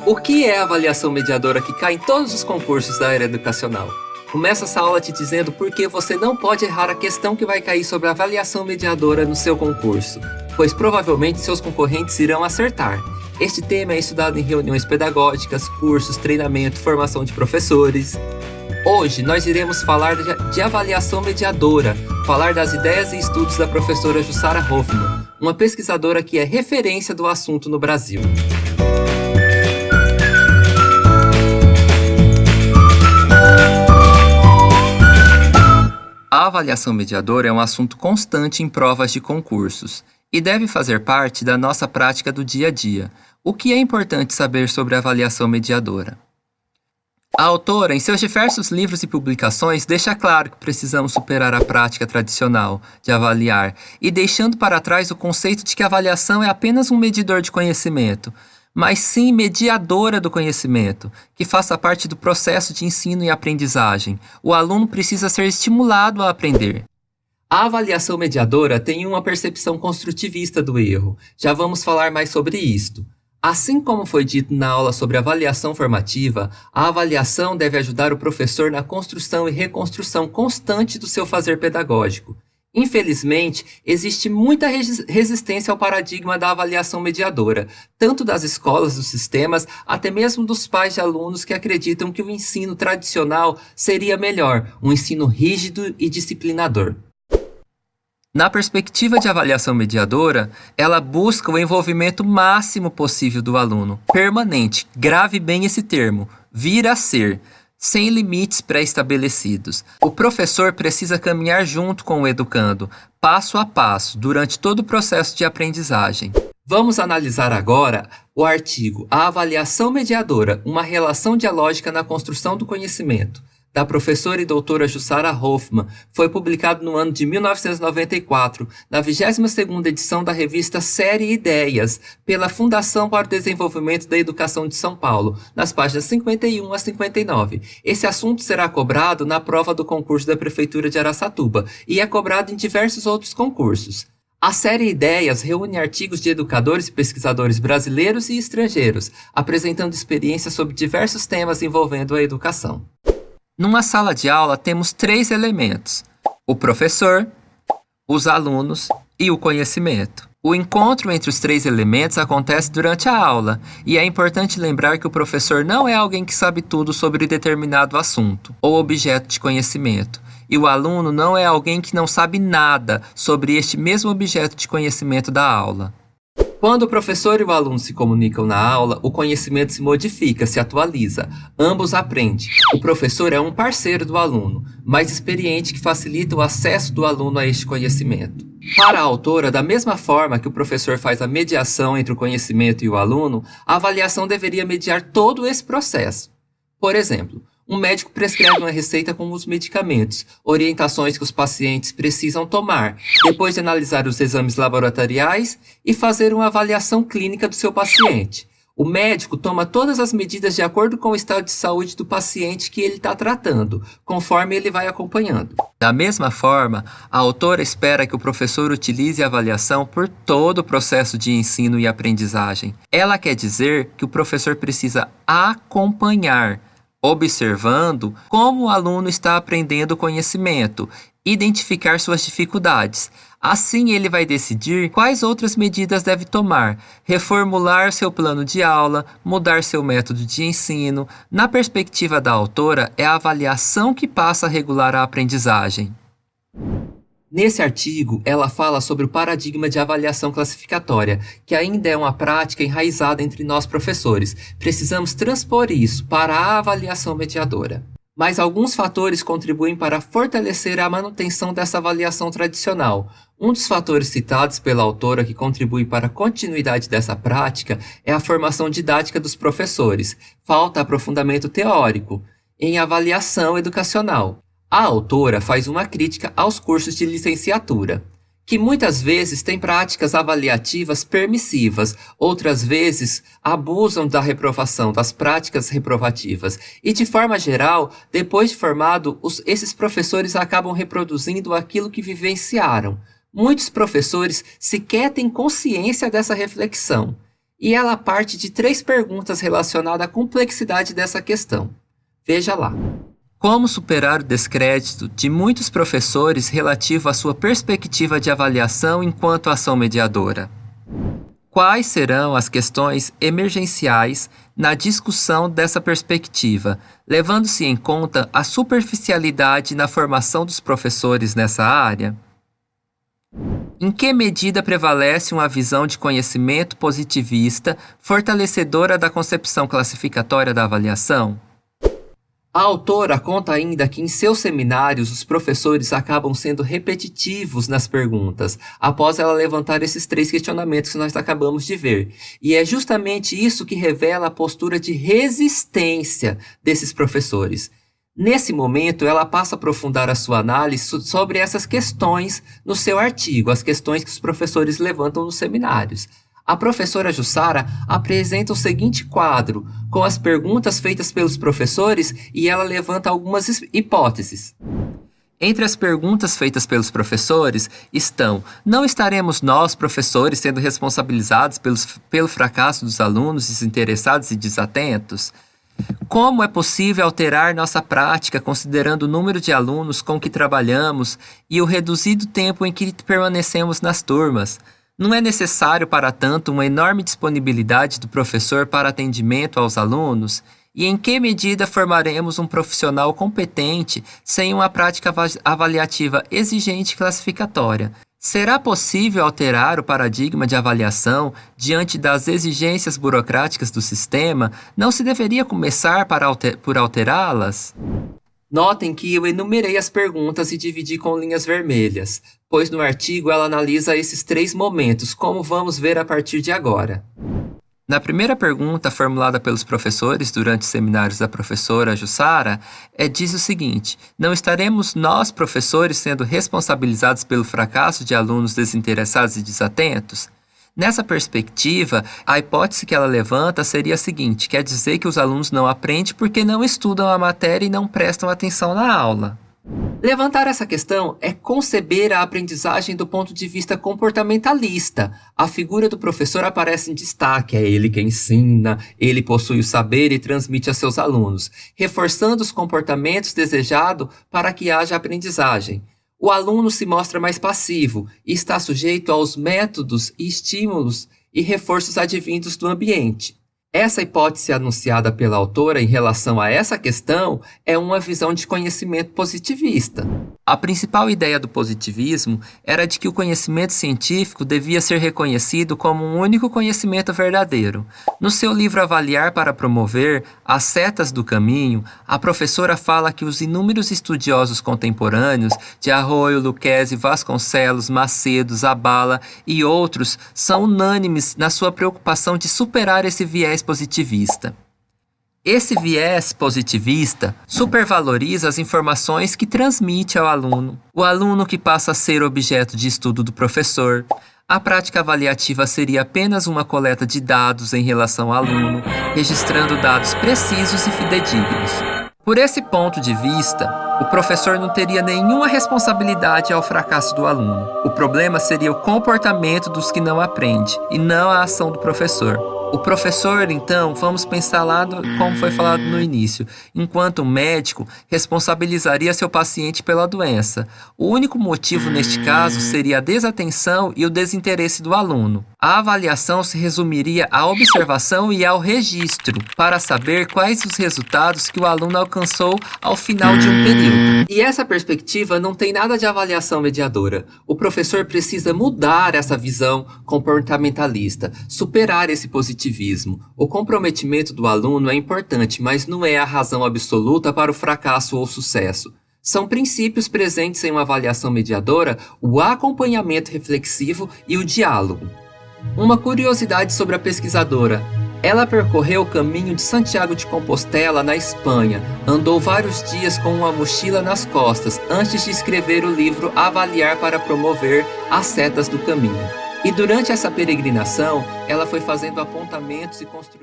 O que é a avaliação mediadora que cai em todos os concursos da área educacional? Começa essa aula te dizendo por que você não pode errar a questão que vai cair sobre a avaliação mediadora no seu concurso, pois provavelmente seus concorrentes irão acertar. Este tema é estudado em reuniões pedagógicas, cursos, treinamento, formação de professores. Hoje nós iremos falar de avaliação mediadora, falar das ideias e estudos da professora Jussara Hoffmann, uma pesquisadora que é referência do assunto no Brasil. A avaliação mediadora é um assunto constante em provas de concursos e deve fazer parte da nossa prática do dia a dia. O que é importante saber sobre a avaliação mediadora? A autora, em seus diversos livros e publicações, deixa claro que precisamos superar a prática tradicional de avaliar e deixando para trás o conceito de que a avaliação é apenas um medidor de conhecimento, mas sim mediadora do conhecimento, que faça parte do processo de ensino e aprendizagem. O aluno precisa ser estimulado a aprender. A avaliação mediadora tem uma percepção construtivista do erro. Já vamos falar mais sobre isto. Assim como foi dito na aula sobre avaliação formativa, a avaliação deve ajudar o professor na construção e reconstrução constante do seu fazer pedagógico. Infelizmente, existe muita resistência ao paradigma da avaliação mediadora, tanto das escolas, dos sistemas, até mesmo dos pais de alunos que acreditam que o ensino tradicional seria melhor, um ensino rígido e disciplinador. Na perspectiva de avaliação mediadora, ela busca o envolvimento máximo possível do aluno, permanente, grave bem esse termo, vir a ser, sem limites pré-estabelecidos. O professor precisa caminhar junto com o educando, passo a passo, durante todo o processo de aprendizagem. Vamos analisar agora o artigo A Avaliação Mediadora, uma relação dialógica na construção do conhecimento, da professora e doutora Jussara Hoffmann, foi publicado no ano de 1994, na 22ª edição da revista Série Ideias, pela Fundação para o Desenvolvimento da Educação de São Paulo, nas páginas 51 a 59. Esse assunto será cobrado na prova do concurso da Prefeitura de Araçatuba e é cobrado em diversos outros concursos. A série Ideias reúne artigos de educadores e pesquisadores brasileiros e estrangeiros, apresentando experiências sobre diversos temas envolvendo a educação. Numa sala de aula temos 3 elementos: o professor, os alunos e o conhecimento. O encontro entre os 3 elementos acontece durante a aula, e é importante lembrar que o professor não é alguém que sabe tudo sobre determinado assunto ou objeto de conhecimento, e o aluno não é alguém que não sabe nada sobre este mesmo objeto de conhecimento da aula. Quando o professor e o aluno se comunicam na aula, o conhecimento se modifica, se atualiza. Ambos aprendem. O professor é um parceiro do aluno, mais experiente que facilita o acesso do aluno a este conhecimento. Para a autora, da mesma forma que o professor faz a mediação entre o conhecimento e o aluno, a avaliação deveria mediar todo esse processo. Por exemplo, um médico prescreve uma receita com os medicamentos, orientações que os pacientes precisam tomar, depois de analisar os exames laboratoriais e fazer uma avaliação clínica do seu paciente. O médico toma todas as medidas de acordo com o estado de saúde do paciente que ele está tratando, conforme ele vai acompanhando. Da mesma forma, a autora espera que o professor utilize a avaliação por todo o processo de ensino e aprendizagem. Ela quer dizer que o professor precisa acompanhar, observando como o aluno está aprendendo o conhecimento, identificar suas dificuldades. Assim, ele vai decidir quais outras medidas deve tomar, reformular seu plano de aula, mudar seu método de ensino. Na perspectiva da autora, é a avaliação que passa a regular a aprendizagem. Nesse artigo, ela fala sobre o paradigma de avaliação classificatória, que ainda é uma prática enraizada entre nós professores. Precisamos transpor isso para a avaliação mediadora. Mas alguns fatores contribuem para fortalecer a manutenção dessa avaliação tradicional. Um dos fatores citados pela autora que contribui para a continuidade dessa prática é a formação didática dos professores. Falta aprofundamento teórico em avaliação educacional. A autora faz uma crítica aos cursos de licenciatura, que muitas vezes têm práticas avaliativas permissivas, outras vezes abusam da reprovação, das práticas reprovativas. E, de forma geral, depois de formado, esses professores acabam reproduzindo aquilo que vivenciaram. Muitos professores sequer têm consciência dessa reflexão. E ela parte de 3 perguntas relacionadas à complexidade dessa questão. Veja lá. Como superar o descrédito de muitos professores relativo à sua perspectiva de avaliação enquanto ação mediadora? Quais serão as questões emergenciais na discussão dessa perspectiva, levando-se em conta a superficialidade na formação dos professores nessa área? Em que medida prevalece uma visão de conhecimento positivista, fortalecedora da concepção classificatória da avaliação? A autora conta ainda que em seus seminários os professores acabam sendo repetitivos nas perguntas, após ela levantar esses 3 questionamentos que nós acabamos de ver. E é justamente isso que revela a postura de resistência desses professores. Nesse momento, ela passa a aprofundar a sua análise sobre essas questões no seu artigo, as questões que os professores levantam nos seminários. A professora Jussara apresenta o seguinte quadro, com as perguntas feitas pelos professores, e ela levanta algumas hipóteses. Entre as perguntas feitas pelos professores estão: não estaremos nós, professores, sendo responsabilizados pelo fracasso dos alunos desinteressados e desatentos? Como é possível alterar nossa prática considerando o número de alunos com que trabalhamos e o reduzido tempo em que permanecemos nas turmas? Não é necessário, para tanto, uma enorme disponibilidade do professor para atendimento aos alunos? E em que medida formaremos um profissional competente sem uma prática avaliativa exigente e classificatória? Será possível alterar o paradigma de avaliação diante das exigências burocráticas do sistema? Não se deveria começar por alterá-las? Notem que eu enumerei as perguntas e dividi com linhas vermelhas, pois no artigo ela analisa esses 3 momentos, como vamos ver a partir de agora. Na primeira pergunta formulada pelos professores durante os seminários da professora Jussara, diz o seguinte: não estaremos nós, professores, sendo responsabilizados pelo fracasso de alunos desinteressados e desatentos? Nessa perspectiva, a hipótese que ela levanta seria a seguinte: quer dizer que os alunos não aprendem porque não estudam a matéria e não prestam atenção na aula. Levantar essa questão é conceber a aprendizagem do ponto de vista comportamentalista. A figura do professor aparece em destaque, é ele quem ensina, ele possui o saber e transmite a seus alunos, reforçando os comportamentos desejados para que haja aprendizagem. O aluno se mostra mais passivo e está sujeito aos métodos e estímulos e reforços advindos do ambiente. Essa hipótese anunciada pela autora em relação a essa questão é uma visão de conhecimento positivista. A principal ideia do positivismo era de que o conhecimento científico devia ser reconhecido como um único conhecimento verdadeiro. No seu livro Avaliar para Promover, As Setas do Caminho, a professora fala que os inúmeros estudiosos contemporâneos de Arroyo, Lucchesi, Vasconcelos, Macedo, Zabala e outros são unânimes na sua preocupação de superar esse viés positivista. Esse viés positivista supervaloriza as informações que transmite ao aluno, o aluno que passa a ser objeto de estudo do professor. A prática avaliativa seria apenas uma coleta de dados em relação ao aluno, registrando dados precisos e fidedignos. Por esse ponto de vista, o professor não teria nenhuma responsabilidade ao fracasso do aluno. O problema seria o comportamento dos que não aprendem, e não a ação do professor. O professor, então, vamos pensar lá como foi falado no início, enquanto médico, responsabilizaria seu paciente pela doença. O único motivo neste caso seria a desatenção e o desinteresse do aluno. A avaliação se resumiria à observação e ao registro, para saber quais os resultados que o aluno alcançou ao final de um período. E essa perspectiva não tem nada de avaliação mediadora. O professor precisa mudar essa visão comportamentalista, superar esse positivismo. O comprometimento do aluno é importante, mas não é a razão absoluta para o fracasso ou sucesso. São princípios presentes em uma avaliação mediadora, o acompanhamento reflexivo e o diálogo. Uma curiosidade sobre a pesquisadora: ela percorreu o caminho de Santiago de Compostela, na Espanha, andou vários dias com uma mochila nas costas, antes de escrever o livro Avaliar para Promover, As Setas do Caminho. E durante essa peregrinação, ela foi fazendo apontamentos e construindo